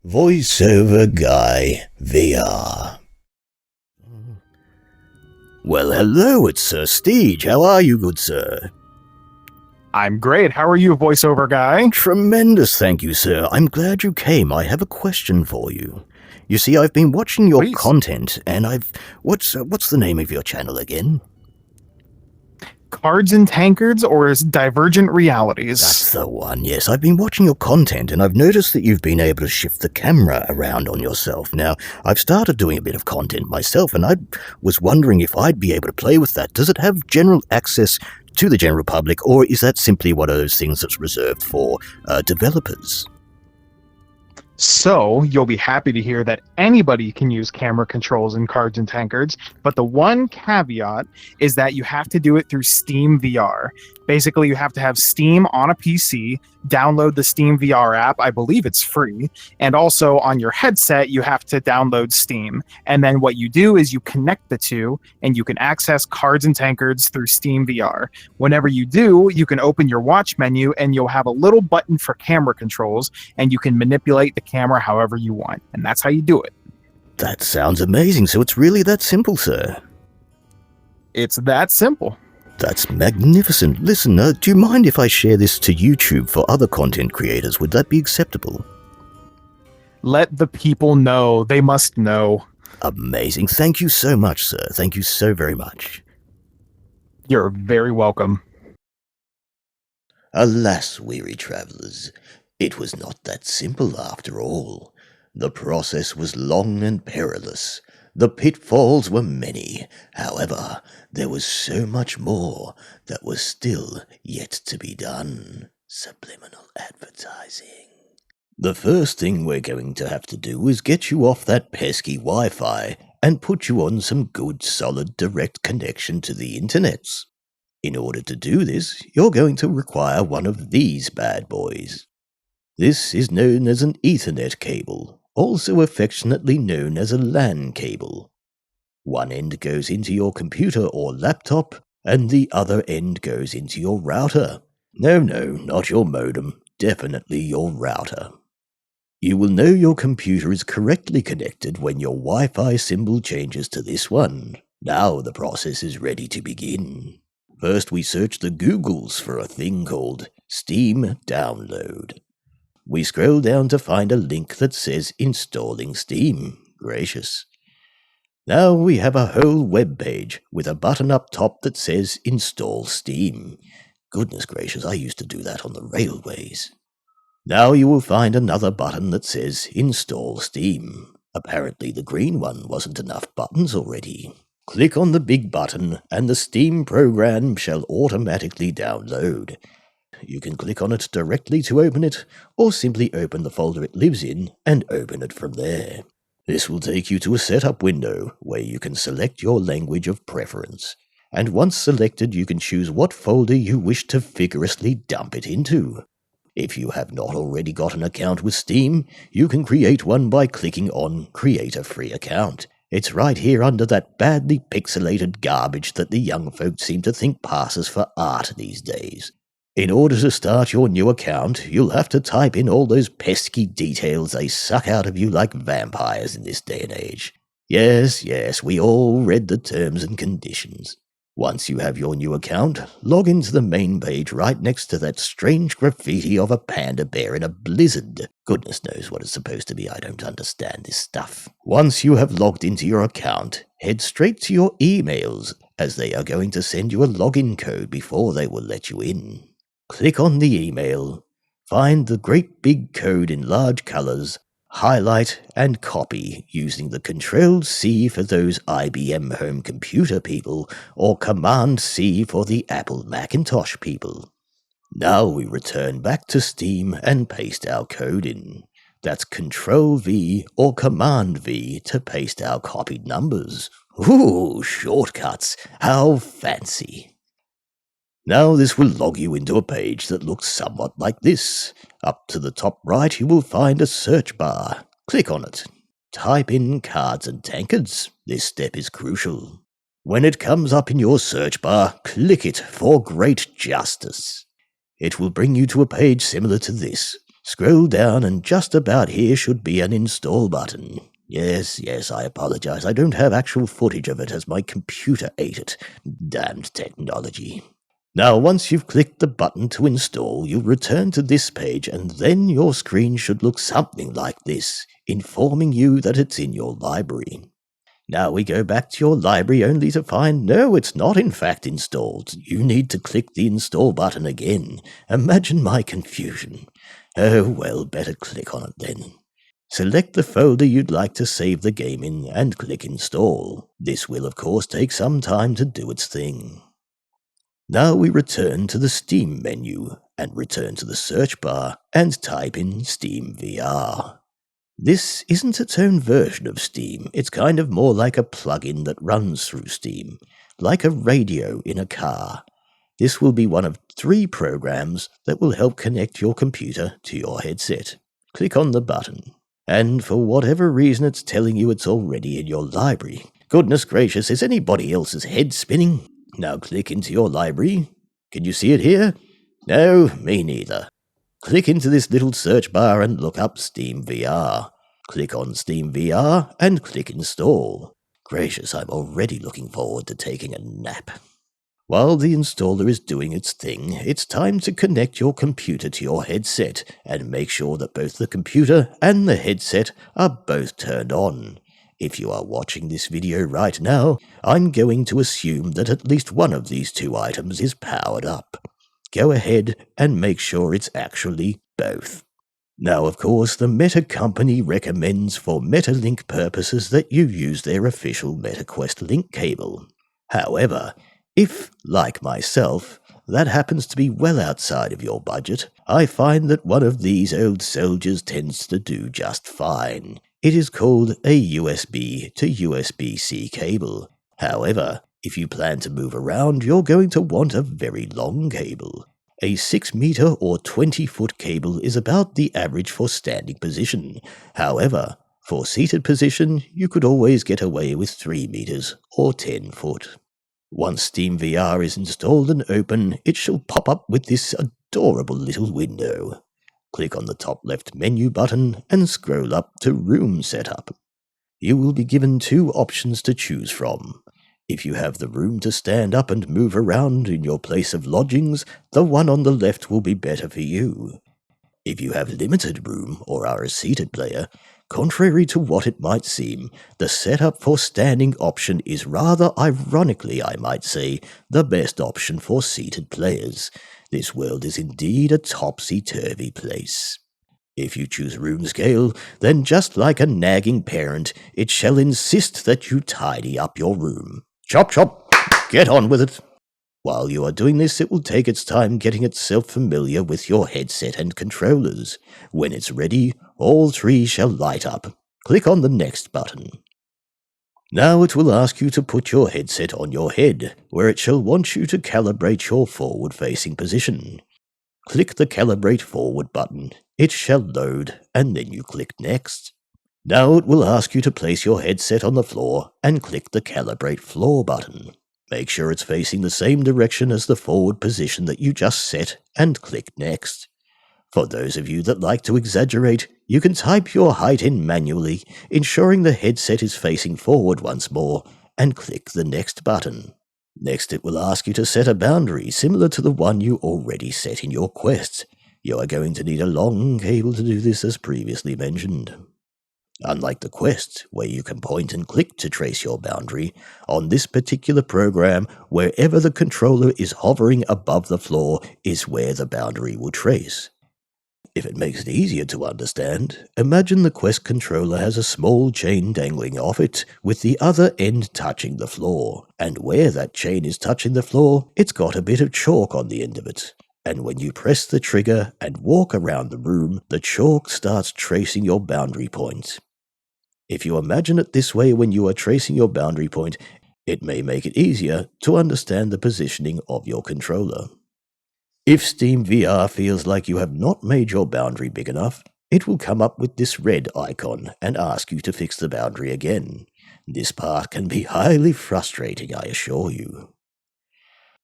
VoiceoverGuy VR. Well, hello, it's Sir Steej. How are you, good sir? I'm great. How are you, voiceover guy? Tremendous, thank you, sir. I'm glad you came. I have a question for you. You see, I've been watching your content, and What's the name of your channel again? Cards and Tankards, or Divergent Realities? That's the one, yes. I've been watching your content, and I've noticed that you've been able to shift the camera around on yourself. Now, I've started doing a bit of content myself, and I was wondering if I'd be able to play with that. Does it have general access to the general public, or is that simply one of those things that's reserved for developers? So, you'll be happy to hear that anybody can use camera controls in Cards and Tankards, but the one caveat is that you have to do it through Steam VR. Basically, you have to have Steam on a PC, download the Steam VR app, I believe it's free, and also on your headset, you have to download Steam. And then what you do is you connect the two, and you can access Cards and Tankards through Steam VR. Whenever you do, you can open your watch menu, and you'll have a little button for camera controls, and you can manipulate the camera however you want. And that's how you do it. That sounds amazing. So it's really that simple, sir? It's that simple. That's magnificent. Listen, do you mind if I share this to YouTube for other content creators? Would that be acceptable? Let the people know. They must know. Amazing. Thank you so much, sir. Thank you so very much. You're very welcome. Alas, weary travellers, it was not that simple after all. The process was long and perilous. The pitfalls were many. However, there was so much more that was still yet to be done. Subliminal advertising. The first thing we're going to have to do is get you off that pesky Wi-Fi and put you on some good solid direct connection to the internets. In order to do this, you're going to require one of these bad boys. This is known as an Ethernet cable, also affectionately known as a LAN cable. One end goes into your computer or laptop, and the other end goes into your router. No, not your modem, definitely your router. You will know your computer is correctly connected when your Wi-Fi symbol changes to this one. Now the process is ready to begin. First we search the Googles for a thing called Steam Download. We scroll down to find a link that says Installing Steam. Gracious. Now we have a whole web page with a button up top that says Install Steam. Goodness gracious, I used to do that on the railways. Now you will find another button that says Install Steam. Apparently the green one wasn't enough buttons already. Click on the big button and the Steam program shall automatically download. You can click on it directly to open it, or simply open the folder it lives in and open it from there. This will take you to a setup window where you can select your language of preference, and once selected you can choose what folder you wish to vigorously dump it into. If you have not already got an account with Steam, you can create one by clicking on Create a Free Account. It's right here under that badly pixelated garbage that the young folks seem to think passes for art these days. In order to start your new account, you'll have to type in all those pesky details they suck out of you like vampires in this day and age. Yes, we all read the terms and conditions. Once you have your new account, log into the main page right next to that strange graffiti of a panda bear in a blizzard. Goodness knows what it's supposed to be, I don't understand this stuff. Once you have logged into your account, head straight to your emails, as they are going to send you a login code before they will let you in. Click on the email, find the great big code in large colors, highlight and copy using the Control-C for those IBM home computer people or Command-C for the Apple Macintosh people. Now we return back to Steam and paste our code in. That's Control-V or Command-V to paste our copied numbers. Ooh, shortcuts, how fancy. Now this will log you into a page that looks somewhat like this. Up to the top right you will find a search bar. Click on it. Type in Cards and Tankards. This step is crucial. When it comes up in your search bar, click it for great justice. It will bring you to a page similar to this. Scroll down and just about here should be an install button. Yes, I apologize. I don't have actual footage of it as my computer ate it. Damned technology. Now, once you've clicked the button to install, you'll return to this page and then your screen should look something like this, informing you that it's in your library. Now we go back to your library only to find, no, it's not in fact installed. You need to click the install button again. Imagine my confusion. Oh well, better click on it then. Select the folder you'd like to save the game in and click install. This will of course take some time to do its thing. Now we return to the Steam menu and return to the search bar and type in Steam VR. This isn't its own version of Steam, it's kind of more like a plugin that runs through Steam, like a radio in a car. This will be one of 3 programs that will help connect your computer to your headset. Click on the button, and for whatever reason it's telling you it's already in your library. Goodness gracious, is anybody else's head spinning? Now click into your library. Can you see it here? No, me neither. Click into this little search bar and look up Steam VR. Click on Steam VR and click install. Gracious, I'm already looking forward to taking a nap. While the installer is doing its thing, it's time to connect your computer to your headset and make sure that both the computer and the headset are both turned on. If you are watching this video right now, I'm going to assume that at least one of these 2 items is powered up. Go ahead and make sure it's actually both. Now, of course, the Meta company recommends for MetaLink purposes that you use their official MetaQuest link cable. However, if, like myself, that happens to be well outside of your budget, I find that one of these old soldiers tends to do just fine. It is called a USB to USB-C cable. However, if you plan to move around, you're going to want a very long cable. A 6-meter or 20-foot cable is about the average for standing position. However, for seated position, you could always get away with 3 meters or 10 foot. Once Steam VR is installed and open, it shall pop up with this adorable little window. Click on the top left menu button and scroll up to Room Setup. You will be given 2 options to choose from. If you have the room to stand up and move around in your place of lodgings, the one on the left will be better for you. If you have limited room or are a seated player, contrary to what it might seem, the setup for standing option is rather ironically, I might say, the best option for seated players. This world is indeed a topsy-turvy place. If you choose room scale, then just like a nagging parent, it shall insist that you tidy up your room. Chop, chop! Get on with it! While you are doing this, it will take its time getting itself familiar with your headset and controllers. When it's ready, all 3 shall light up. Click on the next button. Now it will ask you to put your headset on your head, where it shall want you to calibrate your forward-facing position. Click the Calibrate Forward button. It shall load, and then you click Next. Now it will ask you to place your headset on the floor and click the Calibrate Floor button. Make sure it's facing the same direction as the forward position that you just set and click Next. For those of you that like to exaggerate, you can type your height in manually, ensuring the headset is facing forward once more, and click the Next button. Next it will ask you to set a boundary similar to the one you already set in your Quest. You are going to need a long cable to do this as previously mentioned. Unlike the Quest, where you can point and click to trace your boundary, on this particular program, wherever the controller is hovering above the floor is where the boundary will trace. If it makes it easier to understand, imagine the Quest controller has a small chain dangling off it, with the other end touching the floor, and where that chain is touching the floor, it's got a bit of chalk on the end of it. And when you press the trigger and walk around the room, the chalk starts tracing your boundary point. If you imagine it this way when you are tracing your boundary point, it may make it easier to understand the positioning of your controller. If Steam VR feels like you have not made your boundary big enough, it will come up with this red icon and ask you to fix the boundary again. This part can be highly frustrating, I assure you.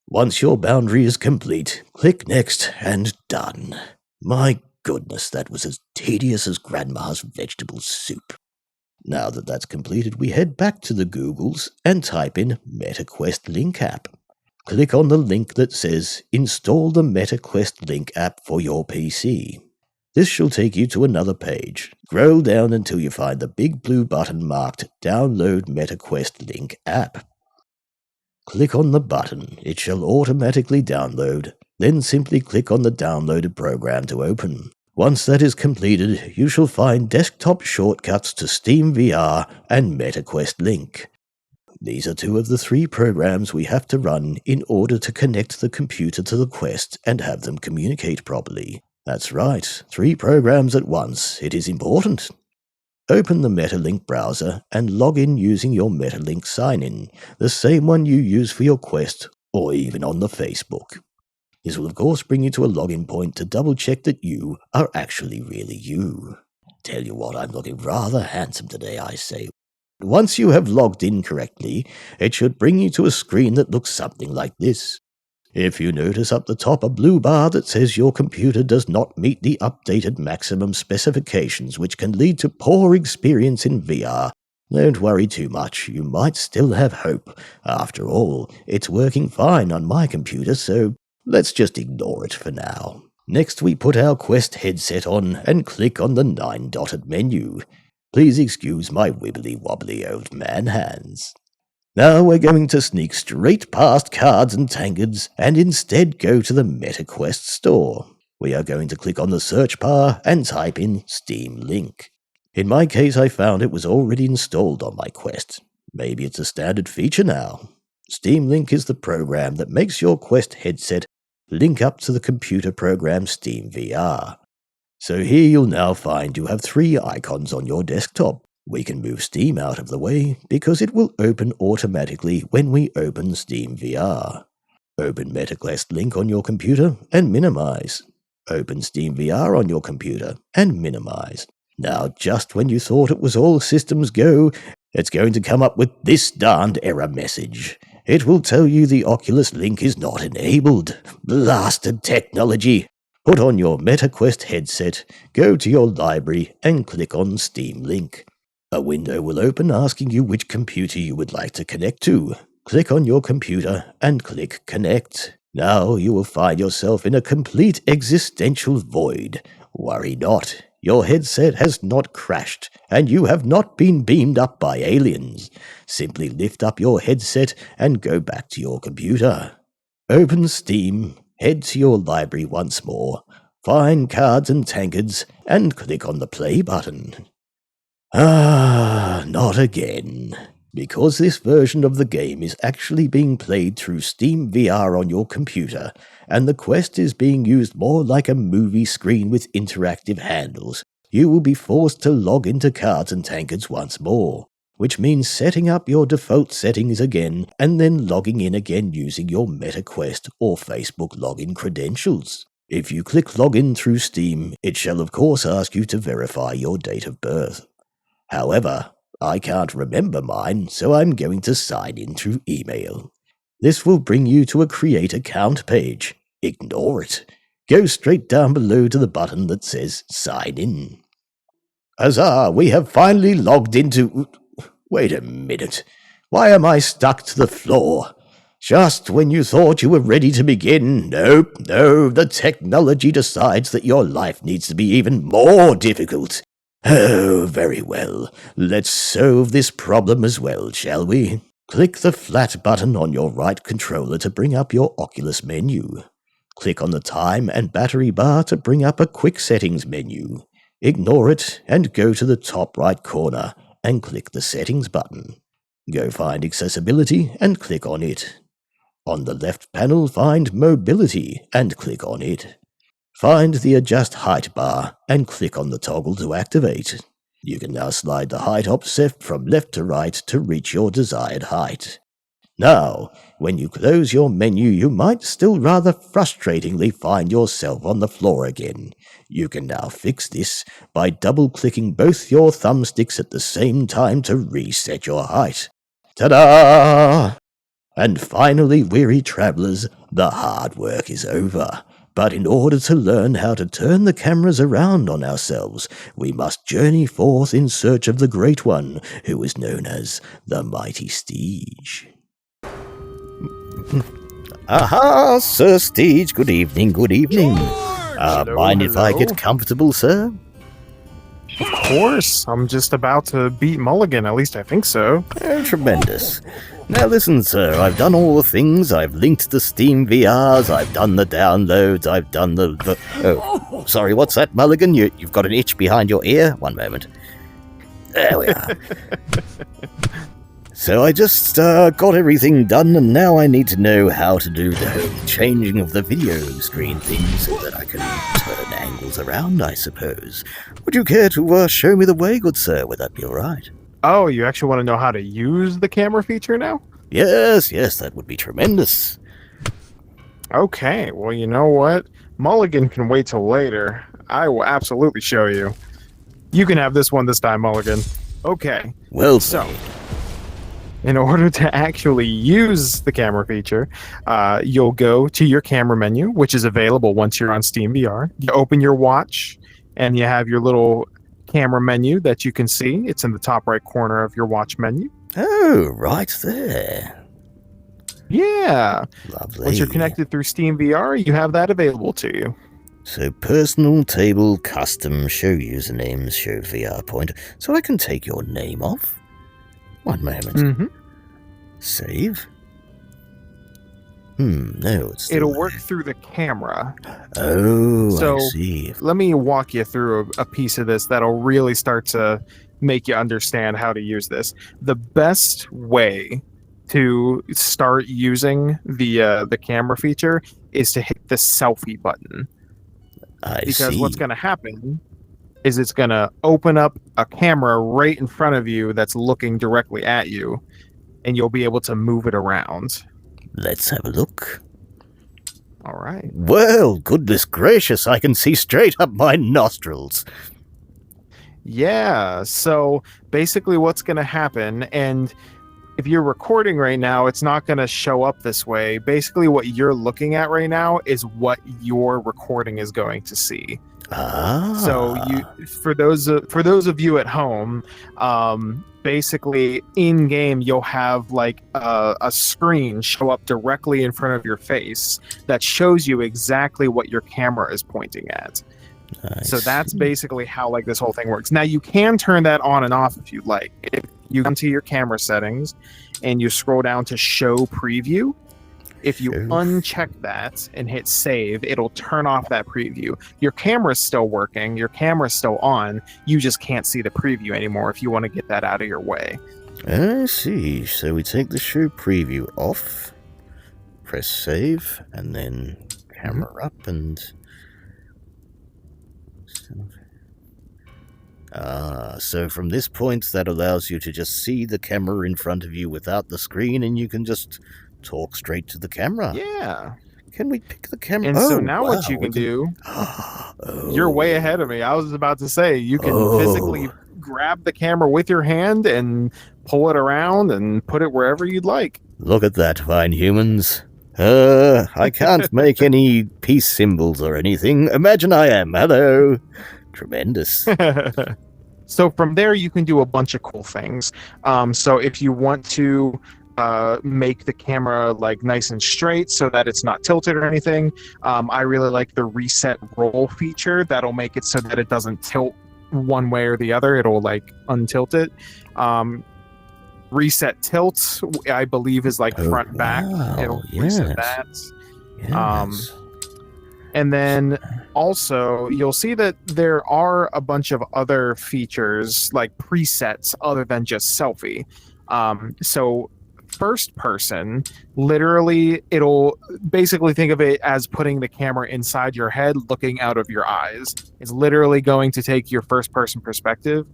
Once your boundary is complete, click Next and done. My goodness, that was as tedious as Grandma's vegetable soup. Now that that's completed, we head back to the Googles and type in MetaQuest Link app. Click on the link that says Install the MetaQuest Link app for your PC. This shall take you to another page. Scroll down until you find the big blue button marked Download MetaQuest Link app. Click on the button. It shall automatically download. Then simply click on the downloaded program to open. Once that is completed, you shall find desktop shortcuts to Steam VR and MetaQuest Link. These are 2 of the 3 programs we have to run in order to connect the computer to the Quest and have them communicate properly. That's right, 3 programs at once. It is important. Open the MetaLink browser and log in using your MetaLink sign-in, the same one you use for your Quest or even on the Facebook. This will of course bring you to a login point to double check that you are actually really you. Tell you what, I'm looking rather handsome today, I say. Once you have logged in correctly, it should bring you to a screen that looks something like this. If you notice up the top a blue bar that says your computer does not meet the updated maximum specifications, which can lead to poor experience in VR, don't worry too much, you might still have hope. After all, it's working fine on my computer, so let's just ignore it for now. Next we put our Quest headset on and click on the 9-dotted menu. Please excuse my wibbly-wobbly old man hands. Now we're going to sneak straight past Cards and Tankards and instead go to the MetaQuest store. We are going to click on the search bar and type in Steam Link. In my case, I found it was already installed on my Quest. Maybe it's a standard feature now. Steam Link is the program that makes your Quest headset link up to the computer program Steam VR. So here you'll now find you have 3 icons on your desktop. We can move Steam out of the way because it will open automatically when we open Steam VR. Open MetaQuest Link on your computer and minimize. Open Steam VR on your computer and minimize. Now, just when you thought it was all systems go, it's going to come up with this darned error message. It will tell you the Oculus Link is not enabled. Blasted technology! Put on your MetaQuest headset, go to your library and click on Steam Link. A window will open asking you which computer you would like to connect to. Click on your computer and click Connect. Now you will find yourself in a complete existential void. Worry not. Your headset has not crashed, and you have not been beamed up by aliens. Simply lift up your headset and go back to your computer. Open Steam, head to your library once more, find Cards and Tankards, and click on the play button. Not again. Because this version of the game is actually being played through Steam VR on your computer, and the Quest is being used more like a movie screen with interactive handles, you will be forced to log into Cards and Tankards once more, which means setting up your default settings again and then logging in again using your MetaQuest or Facebook login credentials. If you click Login through Steam, it shall of course ask you to verify your date of birth. However, I can't remember mine, so I'm going to sign in through email. This will bring you to a Create Account page. Ignore it. Go straight down below to the button that says Sign In. Huzzah! We have finally logged into... Wait a minute. Why am I stuck to the floor? Just when you thought you were ready to begin, no, the technology decides that your life needs to be even more difficult. Oh, very well. Let's solve this problem as well, shall we? Click the flat button on your right controller to bring up your Oculus menu. Click on the time and battery bar to bring up a quick settings menu. Ignore it and go to the top right corner and click the settings button. Go find accessibility and click on it. On the left panel, find mobility and click on it. Find the Adjust Height bar and click on the toggle to activate. You can now slide the height offset from left to right to reach your desired height. Now, when you close your menu, you might still rather frustratingly find yourself on the floor again. You can now fix this by double-clicking both your thumbsticks at the same time to reset your height. Ta-da! And finally, weary travelers, the hard work is over. But in order to learn how to turn the cameras around on ourselves, we must journey forth in search of the Great One, who is known as the Mighty Steej. Aha, Sir Steej, good evening, good evening. Mind if I get comfortable, sir? Of course, I'm just about to beat Mulligan, at least I think so. Tremendous. Now listen, sir, I've done all the things. I've linked the Steam VRs, I've done the downloads, I've done the... Oh, sorry, what's that, Mulligan? You've got an itch behind your ear? One moment. There we are. So I just got everything done, and now I need to know how to do the whole changing of the video screen thing so that I can turn angles around, I suppose. Would you care to show me the way, good sir? Would that be all right? Oh, you actually want to know how to use the camera feature now? Yes, that would be tremendous. Okay, well, you know what? Mulligan can wait till later. I will absolutely show you. You can have this one this time, Mulligan. Okay. Well, so, in order to actually use the camera feature, you'll go to your camera menu, which is available once you're on Steam VR. You open your watch, and you have your little camera menu that you can see. It's in the top right corner of your watch menu. Oh, right there. Yeah. Lovely. Once you're connected through Steam VR, you have that available to you. So personal, table, custom, show usernames, show VR pointer. So I can take your name off? One moment. Mm-hmm. Save? No, it's It'll work through the camera. Oh, so I see. Let me walk you through a piece of this that'll really start to make you understand how to use this. The best way to start using the camera feature is to hit the selfie button. Because what's going to happen is it's going to open up a camera right in front of you that's looking directly at you, and you'll be able to move it around. Let's have a look. All right. Well, goodness gracious, I can see straight up my nostrils. Yeah, so basically what's going to happen, and if you're recording right now, it's not going to show up this way. Basically what you're looking at right now is what your recording is going to see. So for those of you at home, basically in game you'll have like a screen show up directly in front of your face that shows you exactly what your camera is pointing at. So that's basically how like this whole thing works. Now you can turn that on and off if you like. If you come to your camera settings and you scroll down to show preview, if you uncheck that and hit save, it'll turn off that preview. Your camera's still working, your camera's still on, you just can't see the preview anymore if you want to get that out of your way. I see. So we take the show preview off, press save, and then camera up and... so from this point that allows you to just see the camera in front of you without the screen, and you can just talk straight to the camera. Yeah. Can we pick the camera? And so now what you can do, you're way ahead of me. I was about to say, you can physically grab the camera with your hand and pull it around and put it wherever you'd like. Look at that, fine humans. I can't make any peace symbols or anything. Imagine I am. Hello. Tremendous. So from there, you can do a bunch of cool things. So if you want to make the camera like nice and straight so that it's not tilted or anything, I really like the reset roll feature. That'll make it so that it doesn't tilt one way or the other. It'll like untilt it. Reset tilt, I believe, is like front back. It'll reset that. Yes. And then also you'll see that there are a bunch of other features like presets other than just selfie. So first person, literally it'll basically think of it as putting the camera inside your head looking out of your eyes. It's literally going to take your first person perspective.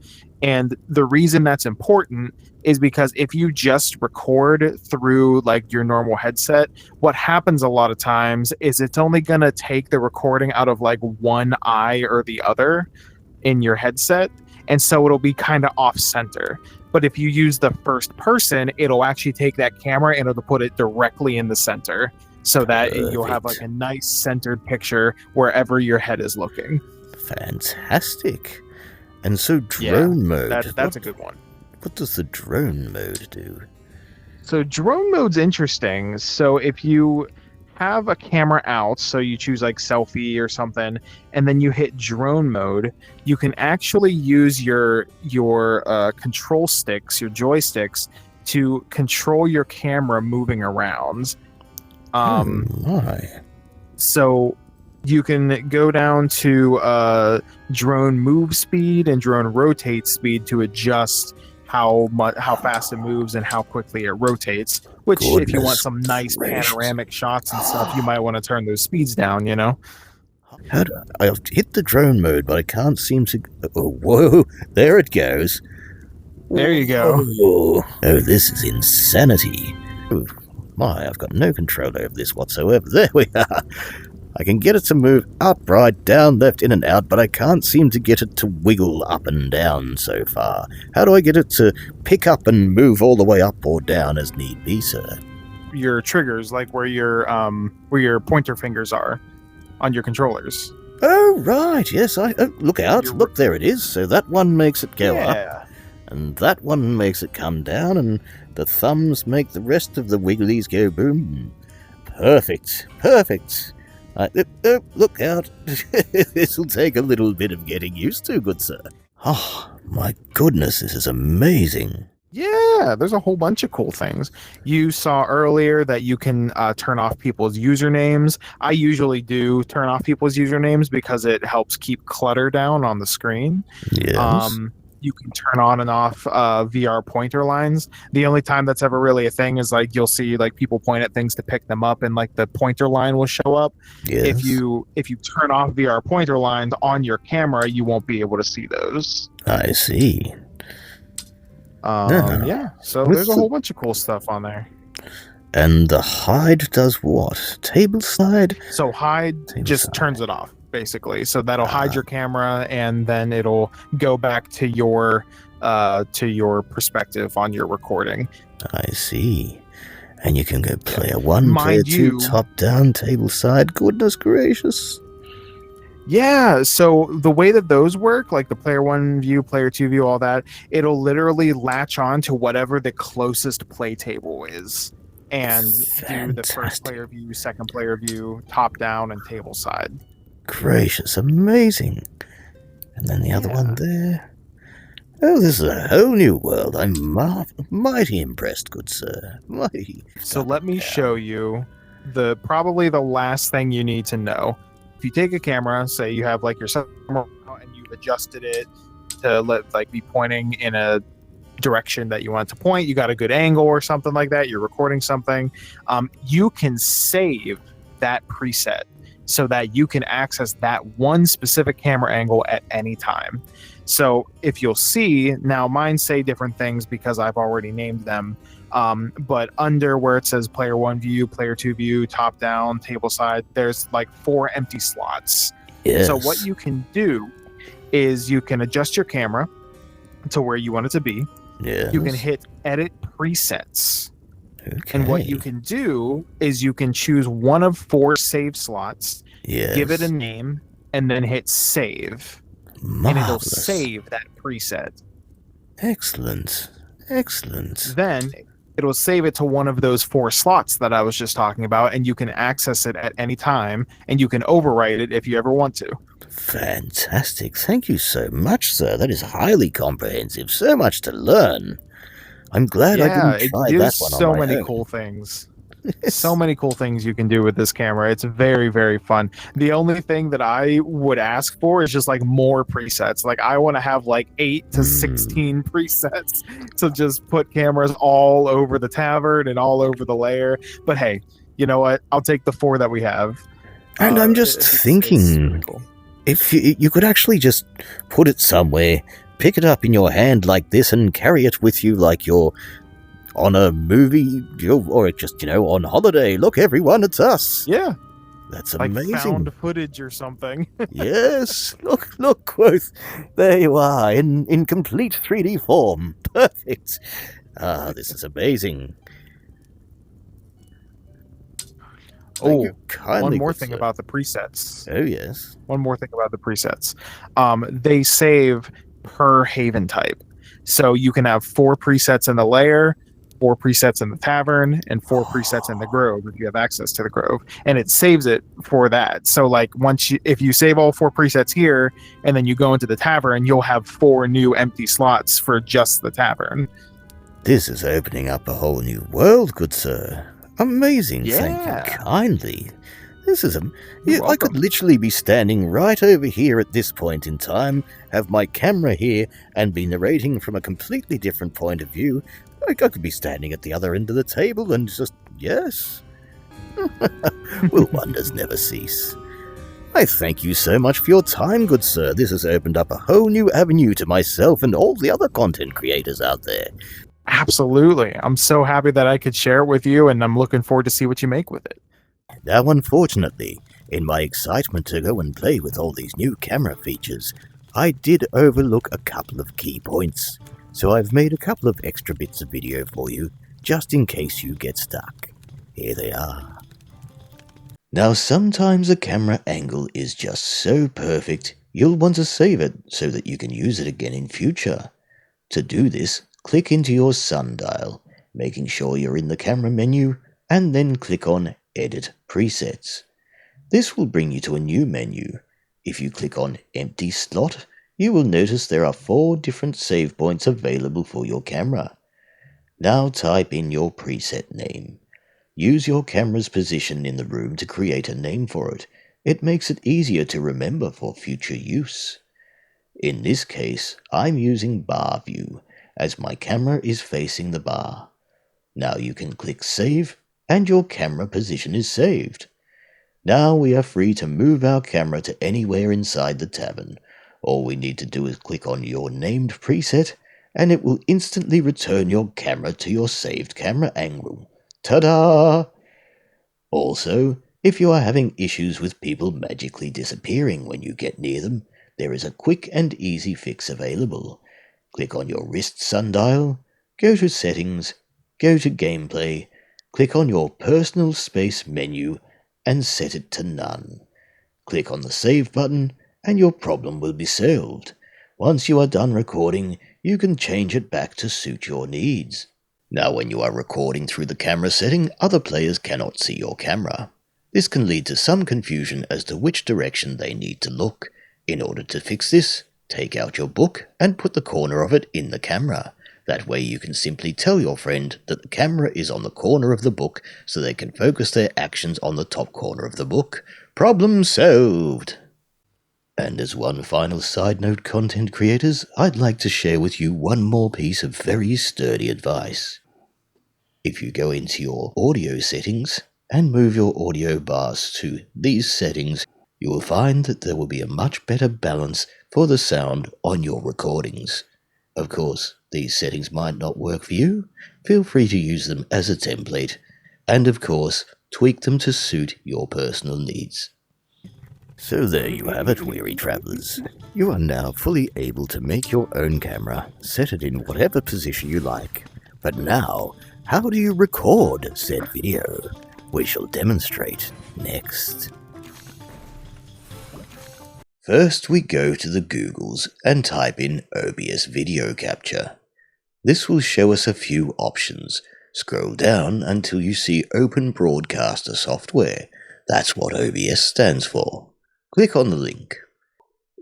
And the reason that's important is because if you just record through like your normal headset, what happens a lot of times is it's only going to take the recording out of like one eye or the other in your headset. And so it'll be kind of off center. But if you use the first person, it'll actually take that camera and it'll put it directly in the center. so that you'll have like a nice centered picture wherever your head is looking. Fantastic. And so drone mode. That's a good one. What does the drone mode do? So drone mode's interesting. So if you have a camera out, so you choose like selfie or something, and then you hit drone mode, you can actually use your control sticks, your joysticks, to control your camera moving around. So you can go down to drone move speed and drone rotate speed to adjust how fast it moves and how quickly it rotates. Which, if you want some nice panoramic shots and stuff, you might want to turn those speeds down. You know. I've hit the drone mode, but I can't seem to. Oh, whoa! There it goes. There you go. Oh, this is insanity. Oh, my, I've got no control over this whatsoever. There we are. I can get it to move up, right, down, left, in and out, but I can't seem to get it to wiggle up and down so far. How do I get it to pick up and move all the way up or down as need be, sir? Your triggers, like where your pointer fingers are on your controllers. Oh, right, yes. Look out. Look, there it is. So that one makes it go up, and that one makes it come down, and the thumbs make the rest of the wigglies go boom. Perfect. Look out. This'll take a little bit of getting used to, good sir. Oh, my goodness, this is amazing. Yeah, there's a whole bunch of cool things. You saw earlier that you can turn off people's usernames. I usually do turn off people's usernames because it helps keep clutter down on the screen. Yes. You can turn on and off VR pointer lines. The only time that's ever really a thing is like you'll see like people point at things to pick them up, and like the pointer line will show up. Yes. If you turn off VR pointer lines on your camera, you won't be able to see those. I see. Yeah. So there's a whole bunch of cool stuff on there. And the hide does what? Table slide? So hide just turns it off, basically. So that'll hide your camera, and then it'll go back to your perspective on your recording. I see. And you can go player 1, player 2, top down, table side. Goodness gracious. Yeah, so the way that those work, like the player 1 view, player 2 view, all that, it'll literally latch on to whatever the closest play table is and do the first player view, second player view, top down, and table side. Gracious, amazing. And then the other one there. Oh, this is a whole new world. I'm mighty impressed, good sir. Mighty. So let me show you probably the last thing you need to know. If you take a camera, say you have like your camera and you've adjusted it to be pointing in a direction that you want it to point, you got a good angle or something like that, you're recording something, you can save that preset so that you can access that one specific camera angle at any time. So if you'll see, now mine say different things because I've already named them. But under where it says player 1 view, player 2 view, top down, table side, there's like 4 empty slots. Yes. So what you can do is you can adjust your camera to where you want it to be. Yes. You can hit edit presets. Okay. And what you can do is you can choose one of 4 save slots, give it a name, and then hit save. Marvelous. And it'll save that preset. Excellent. Then it'll save it to one of those 4 slots that I was just talking about, and you can access it at any time, and you can overwrite it if you ever want to. Fantastic. Thank you so much, sir. That is highly comprehensive. So much to learn. I'm glad I didn't try that one on my own. There's so many cool things. So many cool things you can do with this camera. It's very, very fun. The only thing that I would ask for is just like more presets. Like I want to have like 8 to 16 presets to just put cameras all over the tavern and all over the layer. But hey, you know what? I'll take the 4 that we have. And I'm just thinking, cool. If you could actually just put it somewhere, pick it up in your hand like this and carry it with you like you're on a movie, or just, on holiday. Look, everyone, it's us. Yeah. That's amazing. Like found footage or something. Yes. Look, quoth. There you are, in complete 3D form. Perfect. This is amazing. Thank you Oh, one kindly, more good thing sir. about the presets. Oh, yes. One more thing about the presets. They save per haven type. So you can have 4 presets in the lair, 4 presets in the tavern, and 4 presets in the grove if you have access to the grove. And it saves it for that. So like if you save all 4 presets here and then you go into the tavern, you'll have 4 new empty slots for just the tavern. This is opening up a whole new world, good sir. Amazing, thank you Yeah. kindly. This is You're I could welcome. literally be standing right over here at this point in time, have my camera here, and be narrating from a completely different point of view. I could be standing at the other end of the table and just, yes. Will wonders never cease? I thank you so much for your time, good sir. This has opened up a whole new avenue to myself and all the other content creators out there. Absolutely. I'm so happy that I could share it with you, and I'm looking forward to see what you make with it. Now, unfortunately, in my excitement to go and play with all these new camera features, I did overlook a couple of key points, so I've made a couple of extra bits of video for you, just in case you get stuck. Here they are. Now, sometimes a camera angle is just so perfect, you'll want to save it so that you can use it again in future. To do this, click into your sundial, making sure you're in the camera menu, and then click on Edit Presets. This will bring you to a new menu. If you click on Empty Slot, you will notice there are 4 different save points available for your camera. Now type in your preset name. Use your camera's position in the room to create a name for it. It makes it easier to remember for future use. In this case, I'm using bar view, as my camera is facing the bar. Now you can click Save, and your camera position is saved. Now we are free to move our camera to anywhere inside the tavern. All we need to do is click on your named preset, and it will instantly return your camera to your saved camera angle. Ta-da! Also, if you are having issues with people magically disappearing when you get near them, there is a quick and easy fix available. Click on your wrist sundial, go to Settings, go to Gameplay, click on your Personal Space menu, and set it to None. Click on the Save button, and your problem will be solved. Once you are done recording, you can change it back to suit your needs. Now, when you are recording through the camera setting, other players cannot see your camera. This can lead to some confusion as to which direction they need to look. In order to fix this, take out your book and put the corner of it in the camera. That way you can simply tell your friend that the camera is on the corner of the book so they can focus their actions on the top corner of the book. Problem solved! And as one final side note, content creators, I'd like to share with you one more piece of very sturdy advice. If you go into your audio settings and move your audio bars to these settings, you will find that there will be a much better balance for the sound on your recordings. Of course, these settings might not work for you. Feel free to use them as a template, and of course, tweak them to suit your personal needs. So there you have it, weary travellers. You are now fully able to make your own camera, set it in whatever position you like. But now, how do you record said video? We shall demonstrate next. First, we go to the Googles and type in OBS Video Capture. This will show us a few options. Scroll down until you see Open Broadcaster Software. That's what OBS stands for. Click on the link.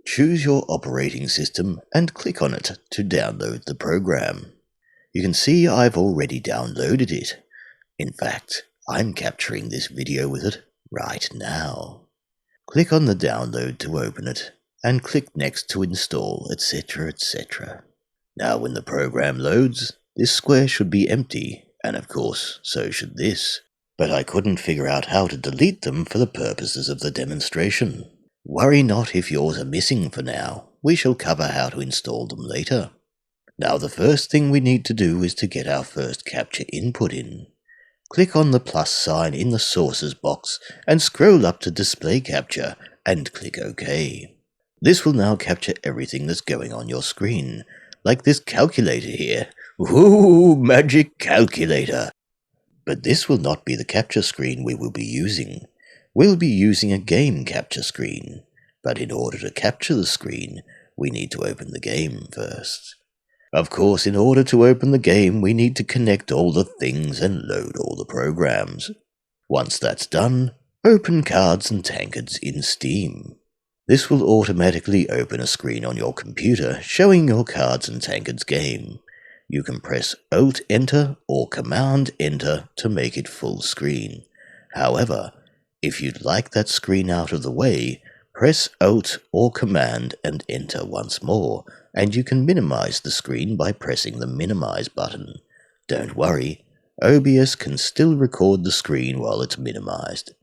Choose your operating system and click on it to download the program. You can see I've already downloaded it. In fact, I'm capturing this video with it right now. Click on the download to open it, and click next to install, etc., etc. Now when the program loads, this square should be empty, and of course, so should this. But I couldn't figure out how to delete them for the purposes of the demonstration. Worry not if yours are missing for now. We shall cover how to install them later. Now the first thing we need to do is to get our first capture input in. Click on the plus sign in the sources box and scroll up to display capture and click OK. This will now capture everything that's going on your screen, like this calculator here. Ooh, magic calculator! But this will not be the capture screen we will be using. We'll be using a game capture screen. But in order to capture the screen, we need to open the game first. Of course, in order to open the game, we need to connect all the things and load all the programs. Once that's done, open Cards and Tankards in Steam. This will automatically open a screen on your computer showing your Cards and Tankards game. You can press Alt-Enter or Command-Enter to make it full screen. However, if you'd like that screen out of the way, press Alt or Command and Enter once more, and you can minimize the screen by pressing the Minimize button. Don't worry, OBS can still record the screen while it's minimized.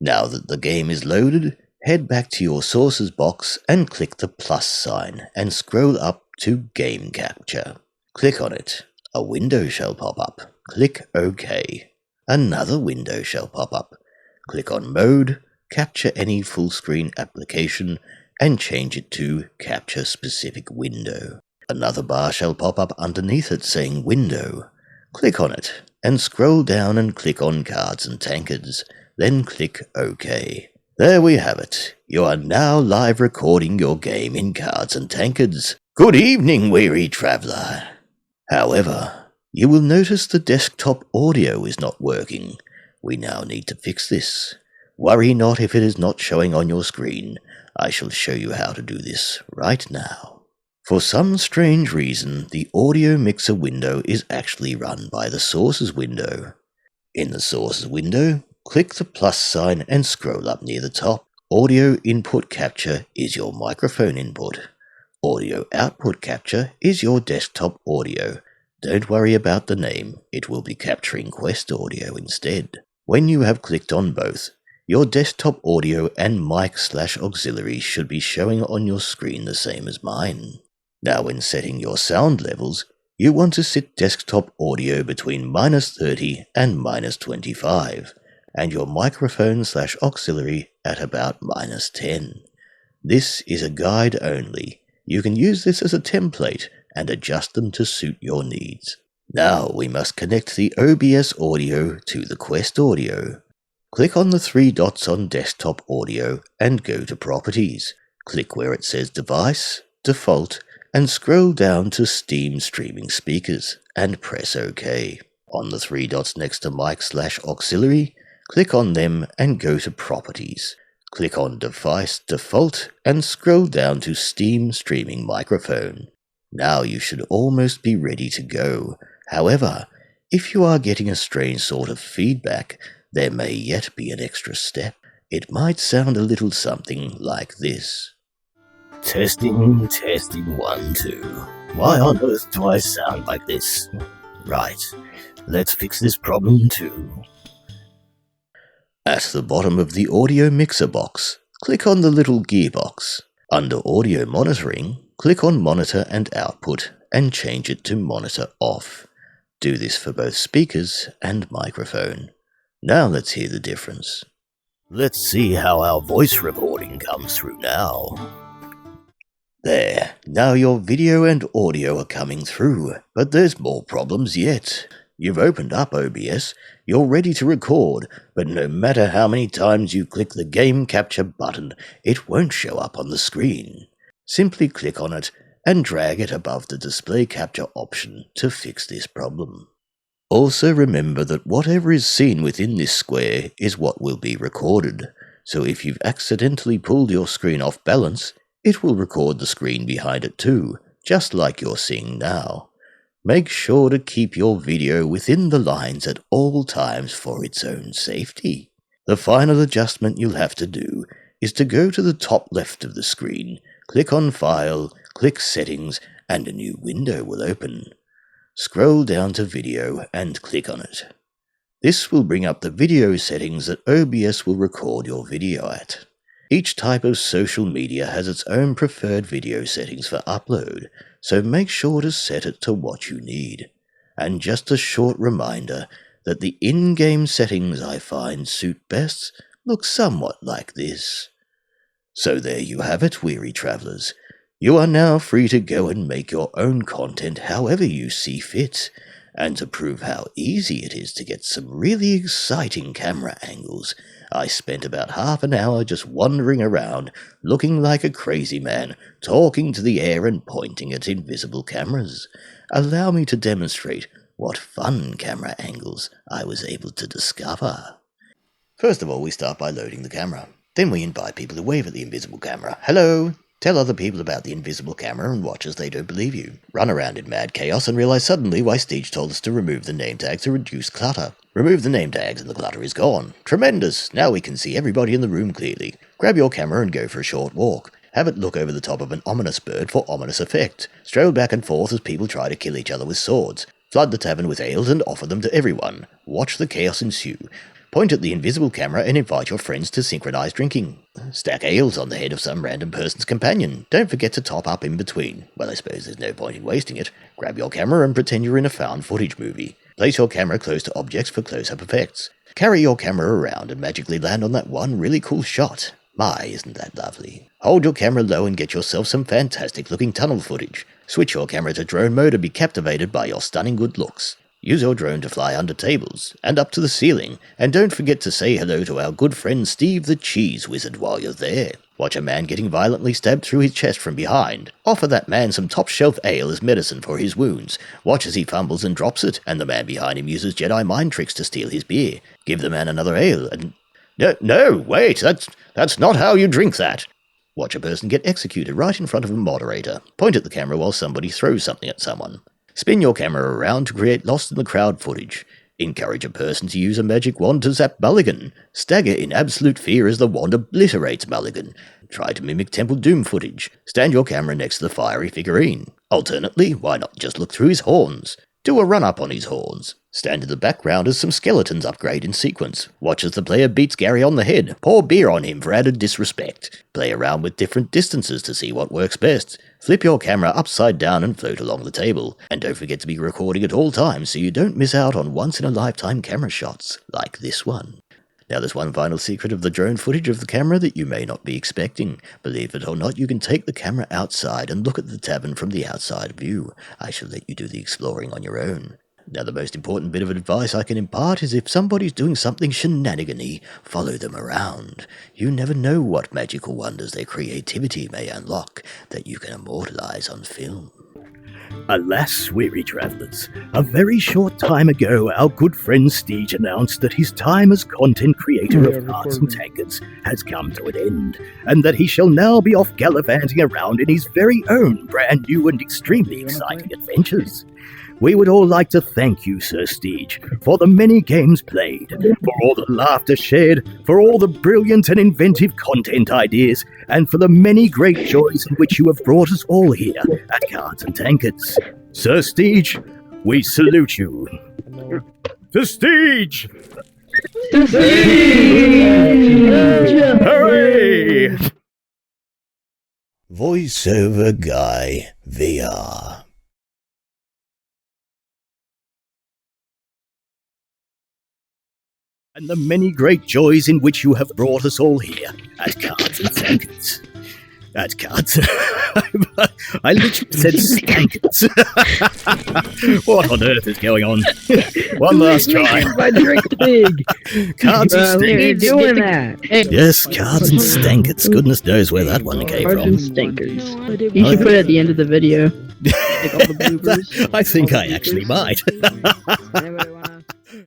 Now that the game is loaded, head back to your Sources box and click the plus sign and scroll up to Game Capture. Click on it. A window shall pop up. Click OK. Another window shall pop up. Click on Mode, capture any full screen application, and change it to Capture Specific Window. Another bar shall pop up underneath it saying Window. Click on it, and scroll down and click on Cards and Tankards, then click OK. There we have it. You are now live recording your game in Cards and Tankards. Good evening, weary traveller. However, you will notice the desktop audio is not working. We now need to fix this. Worry not if it is not showing on your screen. I shall show you how to do this right now. For some strange reason, the audio mixer window is actually run by the Sources window. In the Sources window, click the plus sign and scroll up near the top. Audio input capture is your microphone input. Audio output capture is your desktop audio. Don't worry about the name, it will be capturing Quest audio instead. When you have clicked on both, your desktop audio and mic/auxiliary should be showing on your screen the same as mine. Now when setting your sound levels, you want to set desktop audio between -30 and -25, and your microphone/auxiliary at about -10. This is a guide only. You can use this as a template and adjust them to suit your needs. Now we must connect the OBS audio to the Quest audio. Click on the 3 dots on Desktop Audio and go to Properties. Click where it says Device, Default, and scroll down to Steam Streaming Speakers and press OK. On the 3 dots next to Mic/Auxiliary, click on them and go to Properties. Click on Device Default and scroll down to Steam Streaming Microphone. Now you should almost be ready to go. However, if you are getting a strange sort of feedback, there may yet be an extra step. It might sound a little something like this. Testing, 1, 2. Why on earth do I sound like this? Right, let's fix this problem too. At the bottom of the audio mixer box, click on the little gearbox. Under audio monitoring, click on monitor and output and change it to monitor off. Do this for both speakers and microphone. Now let's hear the difference. Let's see how our voice recording comes through now. There, now your video and audio are coming through, but there's more problems yet. You've opened up OBS, you're ready to record, but no matter how many times you click the Game Capture button, it won't show up on the screen. Simply click on it and drag it above the Display Capture option to fix this problem. Also remember that whatever is seen within this square is what will be recorded, so if you've accidentally pulled your screen off balance, it will record the screen behind it too, just like you're seeing now. Make sure to keep your video within the lines at all times for its own safety. The final adjustment you'll have to do is to go to the top left of the screen, click on File, click Settings, and a new window will open. Scroll down to Video and click on it. This will bring up the video settings that OBS will record your video at. Each type of social media has its own preferred video settings for upload, so make sure to set it to what you need. And just a short reminder that the in-game settings I find suit best look somewhat like this. So there you have it, weary travellers. You are now free to go and make your own content however you see fit, And to prove how easy it is to get some really exciting camera angles, I spent about half an hour just wandering around, looking like a crazy man, talking to the air and pointing at invisible cameras. Allow me to demonstrate what fun camera angles I was able to discover. First of all, we start by loading the camera. Then we invite people to wave at the invisible camera. Hello! Tell other people about the invisible camera and watch as they don't believe you. Run around in mad chaos and realize suddenly why Steej told us to remove the name tags to reduce clutter. Remove the name tags and the clutter is gone. Tremendous! Now we can see everybody in the room clearly. Grab your camera and go for a short walk. Have it look over the top of an ominous bird for ominous effect. Stroll back and forth as people try to kill each other with swords. Flood the tavern with ales and offer them to everyone. Watch the chaos ensue. Point at the invisible camera and invite your friends to synchronize drinking. Stack ales on the head of some random person's companion. Don't forget to top up in between. Well, I suppose there's no point in wasting it. Grab your camera and pretend you're in a found footage movie. Place your camera close to objects for close-up effects. Carry your camera around and magically land on that one really cool shot. My, isn't that lovely? Hold your camera low and get yourself some fantastic-looking tunnel footage. Switch your camera to drone mode and be captivated by your stunning good looks. Use your drone to fly under tables, and up to the ceiling, and don't forget to say hello to our good friend Steve the Cheese Wizard while you're there. Watch a man getting violently stabbed through his chest from behind. Offer that man some top-shelf ale as medicine for his wounds. Watch as he fumbles and drops it, and the man behind him uses Jedi mind tricks to steal his beer. Give the man another ale, and... No, wait, that's not how you drink that. Watch a person get executed right in front of a moderator. Point at the camera while somebody throws something at someone. Spin your camera around to create lost-in-the-crowd footage. Encourage a person to use a magic wand to zap Mulligan. Stagger in absolute fear as the wand obliterates Mulligan. Try to mimic Temple Doom footage. Stand your camera next to the fiery figurine. Alternately, why not just look through his horns? Do a run-up on his horns. Stand in the background as some skeletons upgrade in sequence. Watch as the player beats Gary on the head. Pour beer on him for added disrespect. Play around with different distances to see what works best. Flip your camera upside down and float along the table. And don't forget to be recording at all times so you don't miss out on once-in-a-lifetime camera shots, like this one. Now there's one final secret of the drone footage of the camera that you may not be expecting. Believe it or not, you can take the camera outside and look at the tavern from the outside view. I shall let you do the exploring on your own. Now the most important bit of advice I can impart is if somebody's doing something shenanigan-y, follow them around. You never know what magical wonders their creativity may unlock that you can immortalize on film. Alas, weary travellers, a very short time ago our good friend Steej announced that his time as content creator of Cards and Tankards has come to an end, and that he shall now be off gallivanting around in his very own brand new and extremely exciting adventures. We would all like to thank you, Sir Steej, for the many games played, for all the laughter shared, for all the brilliant and inventive content ideas, and for the many great joys in which you have brought us all here at Cards and Tankards. Sir Steej, we salute you. To Steej! To Steej! Hooray! VoiceoverGuy VR. And the many great joys in which you have brought us all here at Cards and Tankards. At Cards... I literally said Stankards. What on earth is going on? One last try. My drink big. Cards and You're Stankards. doing that. Yes, Cards and Stankards. Goodness knows where that one came Cards and from. Stinkers. You should put it at the end of the video. Like all the bloopers. I think I actually might. Anybody want